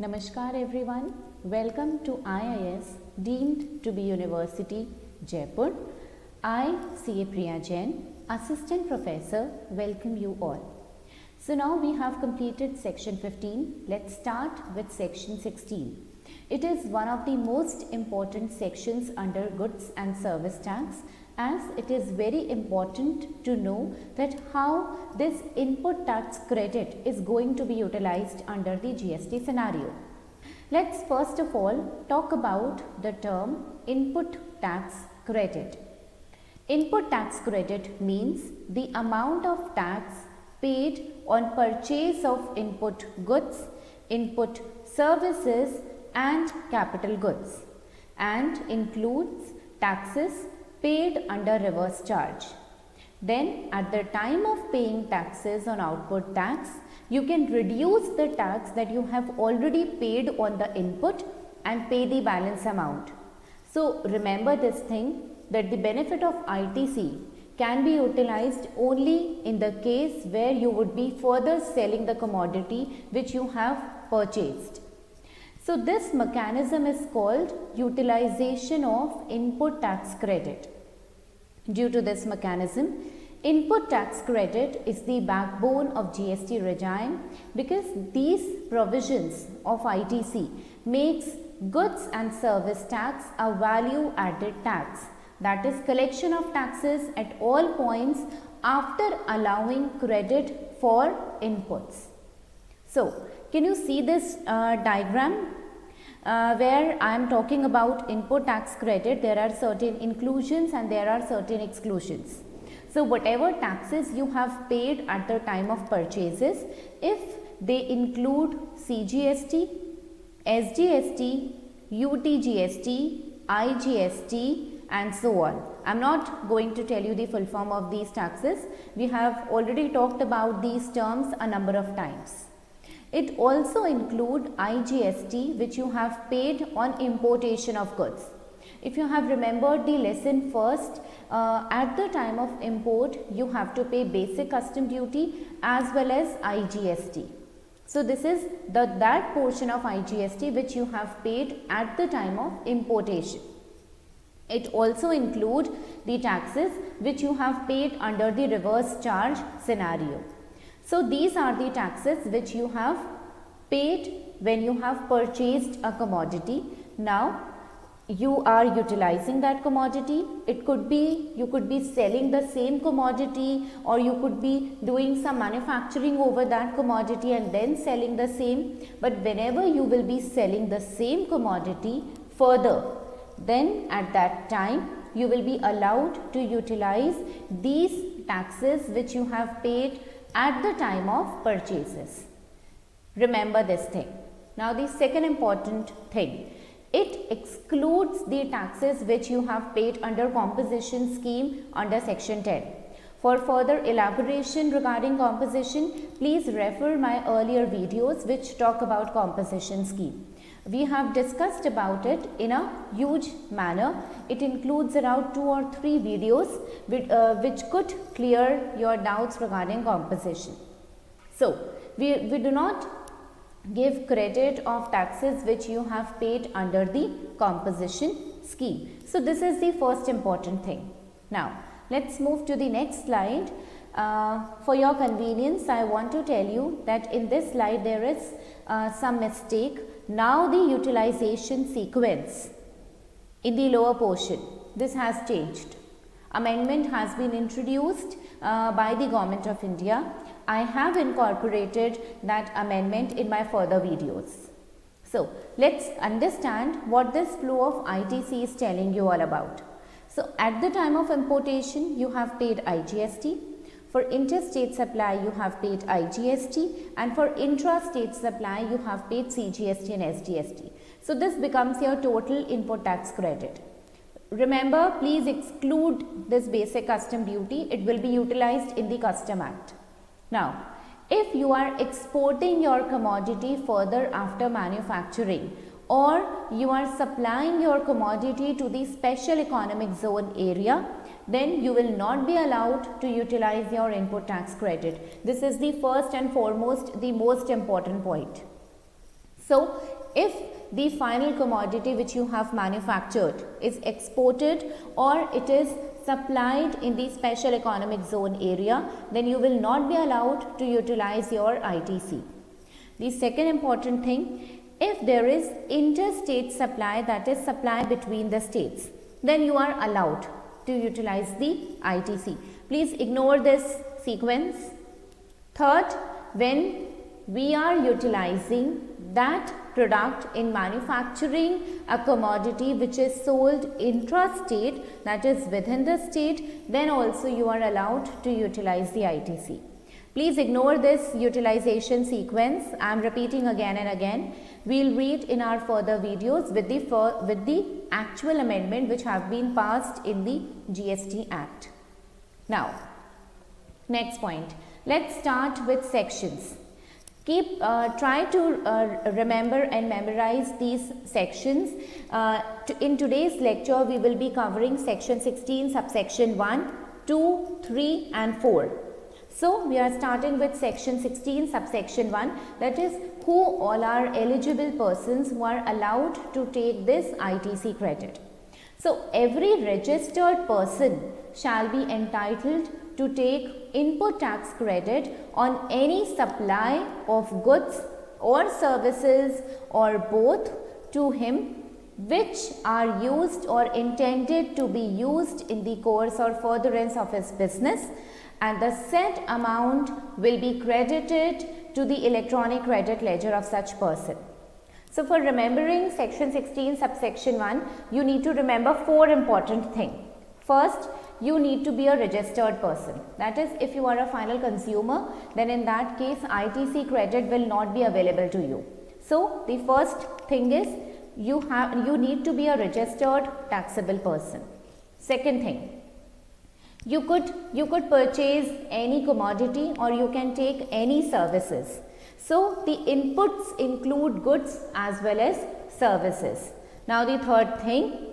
Namaskar everyone. Welcome to IIS deemed to be University Jaipur. I, CA Priya Jain, Assistant Professor, welcome you all. So now we have completed section 15. Let's start with section 16. It is one of the most important sections under goods and service tax, as it is very important to know that how this input tax credit is going to be utilized under the GST scenario. Let's first of all talk about the term input tax credit. Input tax credit means the amount of tax paid on purchase of input goods, input services and capital goods, and includes taxes paid under reverse charge. Then at the time of paying taxes on output tax, you can reduce the tax that you have already paid on the input and pay the balance amount. So remember this thing, that the benefit of ITC can be utilized only in the case where you would be further selling the commodity which you have purchased. So this mechanism is called utilization of input tax credit. Due to this mechanism, input tax credit is the backbone of GST regime, because these provisions of ITC makes goods and service tax a value added tax, that is collection of taxes at all points after allowing credit for inputs. So can you see this diagram where I am talking about input tax credit? There are certain inclusions and there are certain exclusions. So whatever taxes you have paid at the time of purchases, if they include CGST, SGST, UTGST, IGST and so on. I am not going to tell you the full form of these taxes. We have already talked about these terms a number of times. It also includes IGST, which you have paid on importation of goods. If you have remembered the lesson first, at the time of import you have to pay basic custom duty as well as IGST. So this is that portion of IGST which you have paid at the time of importation. It also includes the taxes which you have paid under the reverse charge scenario. So these are the taxes which you have paid when you have purchased a commodity. Now you are utilizing that commodity. It could be, you could be selling the same commodity, or you could be doing some manufacturing over that commodity and then selling the same. But whenever you will be selling the same commodity further, then at that time you will be allowed to utilize these taxes which you have paid at the time of purchases. Remember this thing. Now the second important thing, it excludes the taxes which you have paid under composition scheme under section 10. For further elaboration regarding composition, please refer my earlier videos which talk about composition scheme. We have discussed about it in a huge manner. It includes around 2 or 3 videos which could clear your doubts regarding composition. So we do not give credit of taxes which you have paid under the composition scheme. So this is the first important thing. Now let's move to the next slide. For your convenience, I want to tell you that in this slide there is some mistake. Now the utilization sequence in the lower portion, this has changed. Amendment has been introduced by the Government of India. I have incorporated that amendment in my further videos. So let's understand what this flow of ITC is telling you all about. So at the time of importation you have paid IGST. For interstate supply you have paid IGST, and for intrastate supply you have paid CGST and SGST. So this becomes your total input tax credit. Remember, please exclude this basic custom duty. It will be utilized in the Custom Act. Now, if you are exporting your commodity further after manufacturing, or you are supplying your commodity to the special economic zone area, then you will not be allowed to utilize your input tax credit. This is the first and foremost, the most important point. So if the final commodity which you have manufactured is exported or it is supplied in the special economic zone area, then you will not be allowed to utilize your ITC. The second important thing, if there is interstate supply, that is supply between the states, then you are allowed to utilize the ITC. Please ignore this sequence. Third, when we are utilizing that product in manufacturing a commodity which is sold intrastate, that is within the state, then also you are allowed to utilize the ITC. Please ignore this utilization sequence. I am repeating again and again. We will read in our further videos with the actual amendment which have been passed in the GST Act. Now, next point. Let's start with sections. Try to remember and memorize these sections. In today's lecture, we will be covering section 16, subsection 1, 2, 3 and 4. So, we are starting with section 16, subsection 1, that is who all are eligible persons who are allowed to take this ITC credit. So, every registered person shall be entitled to take input tax credit on any supply of goods or services or both to him which are used or intended to be used in the course or furtherance of his business, and the said amount will be credited to the electronic credit ledger of such person. So, for remembering section 16 subsection 1, you need to remember 4 important things. First, you need to be a registered person. That is, if you are a final consumer, then in that case ITC credit will not be available to you. So, the first thing is you need to be a registered taxable person. Second thing, you could purchase any commodity or you can take any services. So, the inputs include goods as well as services. Now, the third thing,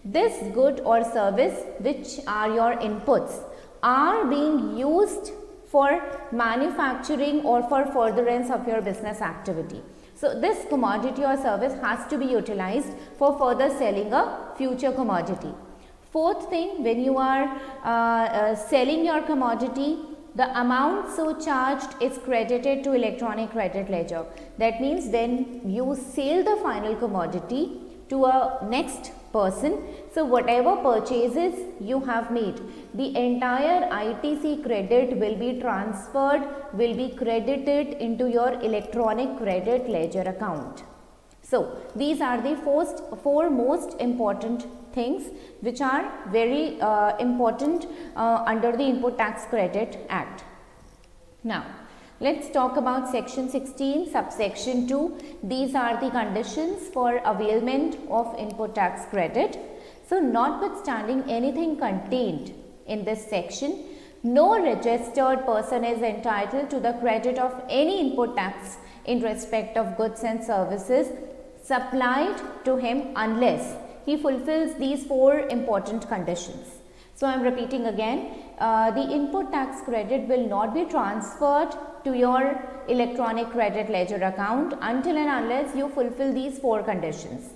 this good or service which are your inputs are being used for manufacturing or for furtherance of your business activity. So, this commodity or service has to be utilized for further selling a future commodity. Fourth thing, when you are selling your commodity, the amount so charged is credited to electronic credit ledger. That means when you sell the final commodity to a next person, so whatever purchases you have made, the entire ITC credit will be transferred, will be credited into your electronic credit ledger account. So, these are the four most important things which are very important under the Input Tax Credit Act. Now, let's talk about section 16 subsection 2. These are the conditions for availment of input tax credit. So, notwithstanding anything contained in this section, no registered person is entitled to the credit of any input tax in respect of goods and services supplied to him unless he fulfills these 4 important conditions. So, I am repeating again, the input tax credit will not be transferred to your electronic credit ledger account until and unless you fulfill these 4 conditions.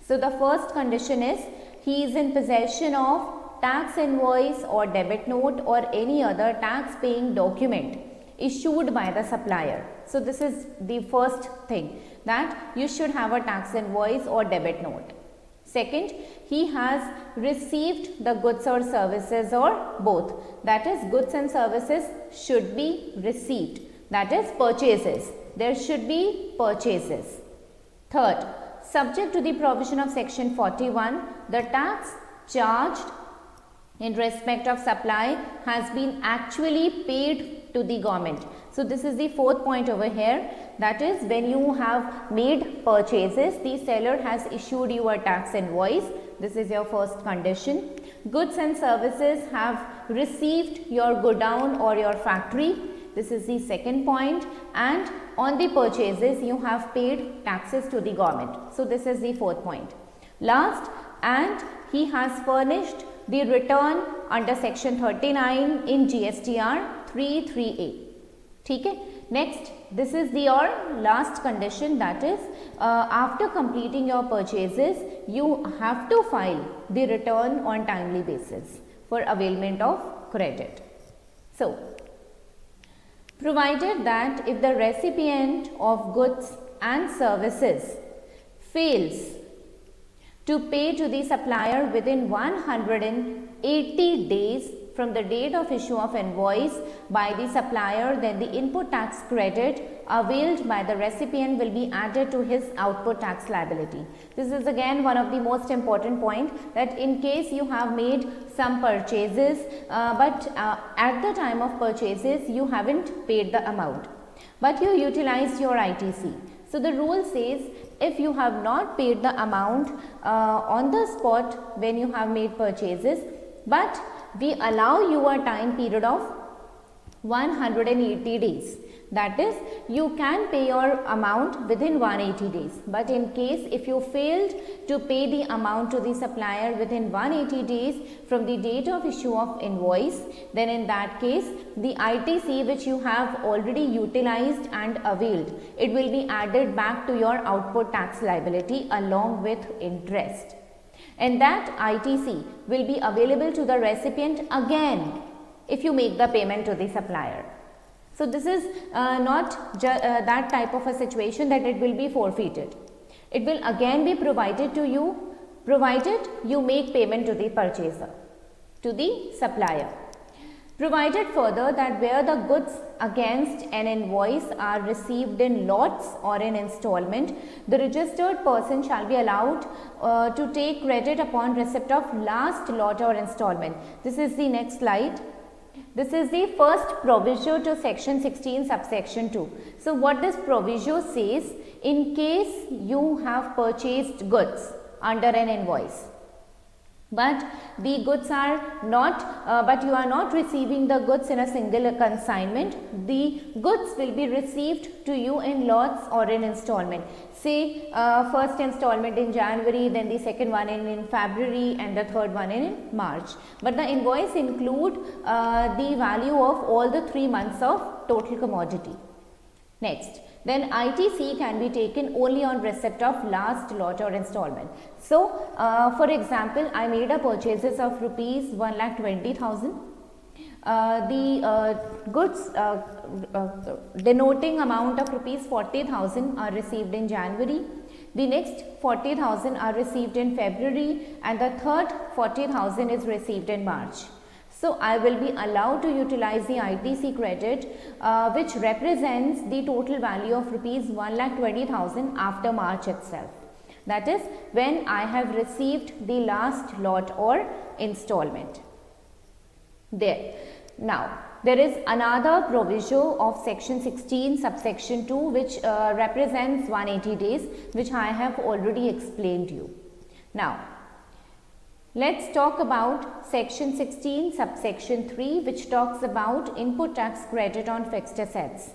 So, the first condition is he is in possession of tax invoice or debit note or any other tax paying document issued by the supplier. So, this is the first thing, that you should have a tax invoice or debit note. Second, he has received the goods or services or both, that is goods and services should be received, that is purchases, there should be purchases. Third, subject to the provision of section 41, the tax charged in respect of supply has been actually paid to the government. So, this is the 4th point over here, that is when you have made purchases, the seller has issued you a tax invoice. This is your first condition. Goods and services have received your godown or your factory. This is the second point, and on the purchases you have paid taxes to the government. So, this is the 4th point. Last, and he has furnished the return under section 39 in GSTR 33A. ठीक है. Next, this is your last condition, that is after completing your purchases, you have to file the return on timely basis for availment of credit. So, provided that if the recipient of goods and services fails to pay to the supplier within 180 days from the date of issue of invoice by the supplier, then the input tax credit availed by the recipient will be added to his output tax liability. This is again one of the most important point, that in case you have made some purchases but at the time of purchases you haven't paid the amount, but you utilized your ITC. So the rule says, if you have not paid the amount on the spot when you have made purchases, but we allow you a time period of 180 days. That is, you can pay your amount within 180 days. But in case if you failed to pay the amount to the supplier within 180 days from the date of issue of invoice, then in that case, the ITC which you have already utilized and availed, it will be added back to your output tax liability along with interest. And that ITC will be available to the recipient again if you make the payment to the supplier. So this is not that type of a situation that it will be forfeited. It will again be provided to you, provided you make payment to the purchaser, to the supplier. Provided further that where the goods against an invoice are received in lots or in installment, the registered person shall be allowed to take credit upon receipt of last lot or installment. This is the next slide. This is the first proviso to section 16 subsection 2. So what this proviso says, in case you have purchased goods under an invoice, but the goods are not, but you are not receiving the goods in a single consignment, the goods will be received to you in lots or in installment. Say first installment in January, then the second one in February, and the third one in March. But the invoice include the value of all the 3 months of total commodity. Next, then ITC can be taken only on receipt of last lot or installment. So, for example, I made a purchases of rupees 1,20,000. The goods denoting amount of rupees 40,000 are received in January. The next 40,000 are received in February, and the third 40,000 is received in March. So, I will be allowed to utilize the ITC credit which represents the total value of rupees 1,20,000 after March itself. That is when I have received the last lot or installment. There. Now, there is another proviso of section 16 subsection 2 which represents 180 days, which I have already explained you. Now, let's talk about section 16 subsection 3, which talks about input tax credit on fixed assets.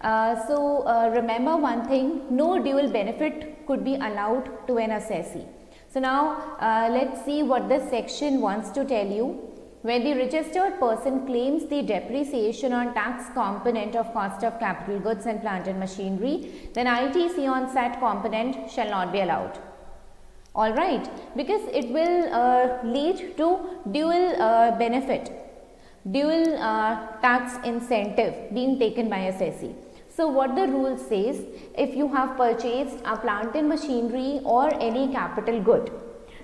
Remember one thing, no dual benefit could be allowed to an assessee. So now let's see what this section wants to tell you. When the registered person claims the depreciation on tax component of cost of capital goods and plant and machinery, then ITC on said component shall not be allowed. Alright, because it will lead to dual benefit, dual tax incentive being taken by assessee. So what the rule says, if you have purchased a plant and machinery or any capital good,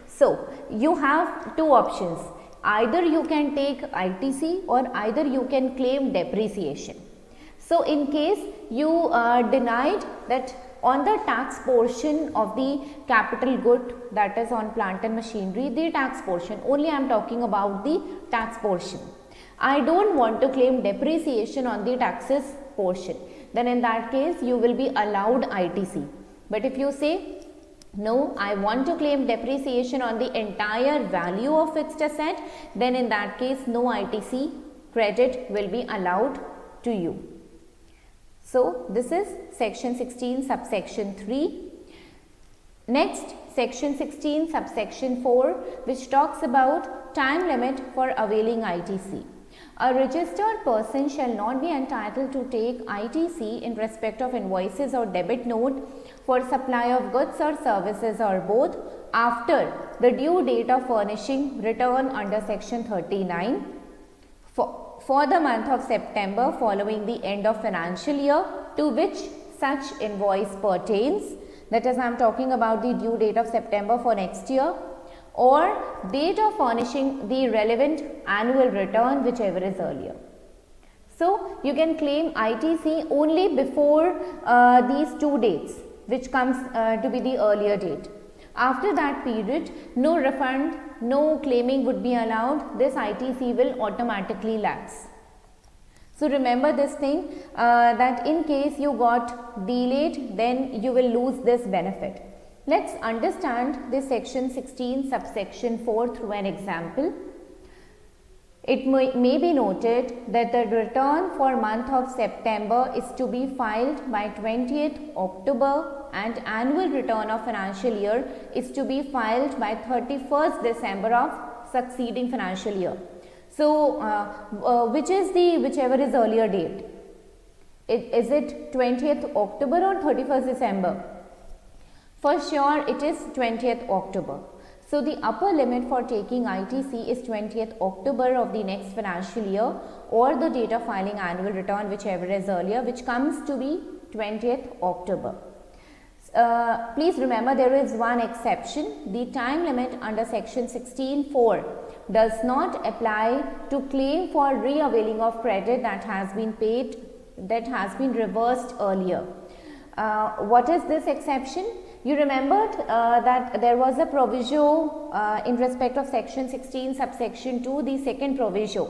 so you have two options. Either you can take ITC or either you can claim depreciation. So in case you denied that on the tax portion of the capital good, that is on plant and machinery, the tax portion, only I am talking about the tax portion. I don't want to claim depreciation on the taxes portion, then in that case you will be allowed ITC. But if you say, no, I want to claim depreciation on the entire value of fixed asset, then in that case no ITC credit will be allowed to you. So this is section 16 subsection 3. Next, section 16 subsection 4, which talks about time limit for availing ITC. A registered person shall not be entitled to take ITC in respect of invoices or debit note for supply of goods or services or both after the due date of furnishing return under section 39 for the month of September following the end of financial year to which such invoice pertains. That is, I am talking about the due date of September for next year, or date of furnishing the relevant annual return, whichever is earlier. So, you can claim ITC only before these two dates, which comes to be the earlier date. After that period, no refund, no claiming would be allowed. This ITC will automatically lapse. So, remember this thing that in case you got delayed, then you will lose this benefit. Let's understand this section 16 subsection 4 through an example. It may be noted that the return for month of September is to be filed by 20th October and annual return of financial year is to be filed by 31st December of succeeding financial year. So, whichever is earlier date? Is it 20th October or 31st December? For sure, it is 20th October. So, the upper limit for taking ITC is 20th October of the next financial year or the date of filing annual return, whichever is earlier, which comes to be 20th October. Please remember there is one exception. The time limit under section 16(4) does not apply to claim for re-availing of credit that has been paid, that has been reversed earlier. What is this exception? You remembered that there was a proviso in respect of section 16 subsection 2, the second proviso,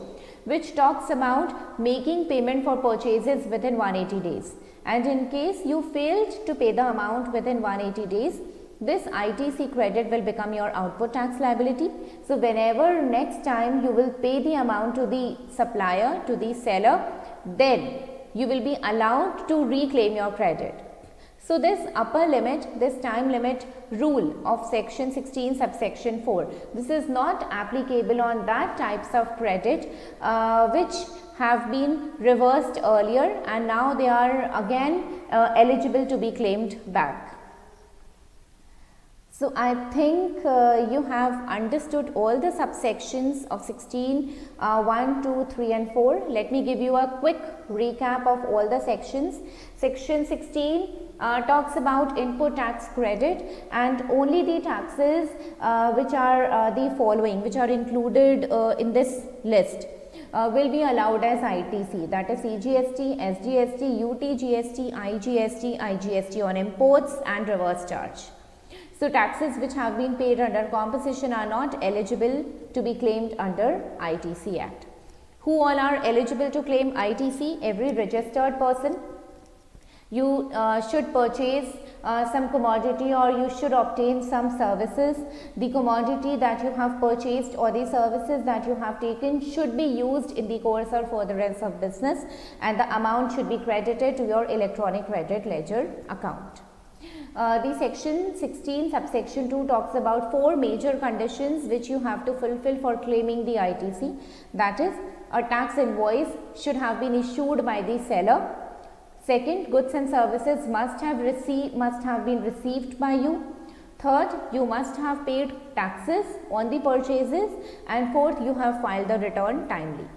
which talks about making payment for purchases within 180 days. And in case you failed to pay the amount within 180 days, this ITC credit will become your output tax liability. So, whenever next time you will pay the amount to the supplier, to the seller, then you will be allowed to reclaim your credit. So, this upper limit, this time limit rule of section 16 subsection 4, this is not applicable on that types of credit which have been reversed earlier and now they are again eligible to be claimed back. So, I think you have understood all the subsections of 16, 1, 2, 3 and 4. Let me give you a quick recap of all the sections. Section 16 talks about input tax credit, and only the taxes which are the following, which are included in this list will be allowed as ITC, that is CGST, SGST, UTGST, IGST, IGST on imports and reverse charge. So, taxes which have been paid under composition are not eligible to be claimed under ITC Act. Who all are eligible to claim ITC? Every registered person. You should purchase some commodity or you should obtain some services. The commodity that you have purchased or the services that you have taken should be used in the course or furtherance of business, and the amount should be credited to your electronic credit ledger account. The section 16 subsection 2 talks about 4 major conditions which you have to fulfill for claiming the ITC. That is, a tax invoice should have been issued by the seller. Second, goods and services must have been received by you. Third, you must have paid taxes on the purchases, and fourth, you have filed the return timely.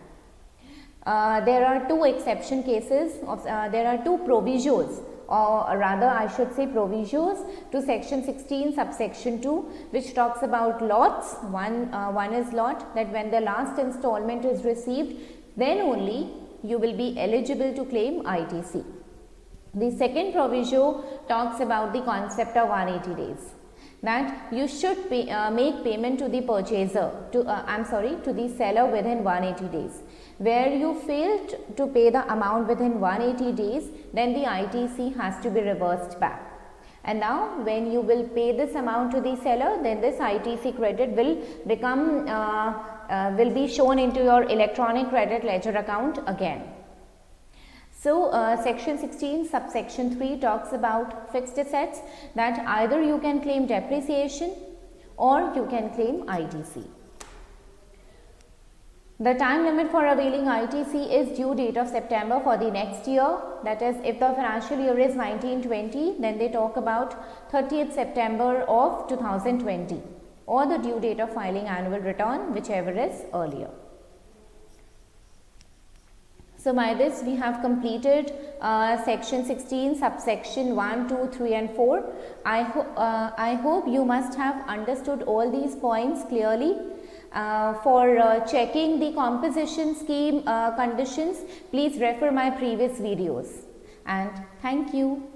There are two exception cases of there are two provisos, or rather I should say provisos to section 16 subsection 2, which talks about lots. One is lot, that when the last installment is received, then only you will be eligible to claim ITC. The second proviso talks about the concept of 180 days, that you should make payment to the purchaser, to the seller within 180 days. Where you failed to pay the amount within 180 days, then the ITC has to be reversed back. And now when you will pay this amount to the seller, then this ITC credit will become will be shown into your electronic credit ledger account again. So, section 16 subsection 3 talks about fixed assets, that either you can claim depreciation or you can claim ITC. The time limit for availing ITC is due date of September for the next year. That is, if the financial year is 1920, then they talk about 30th September of 2020 or the due date of filing annual return, whichever is earlier. So by this we have completed section 16, subsection 1, 2, 3 and 4. I hope you must have understood all these points clearly. For checking the composition scheme conditions, please refer my previous videos, and thank you.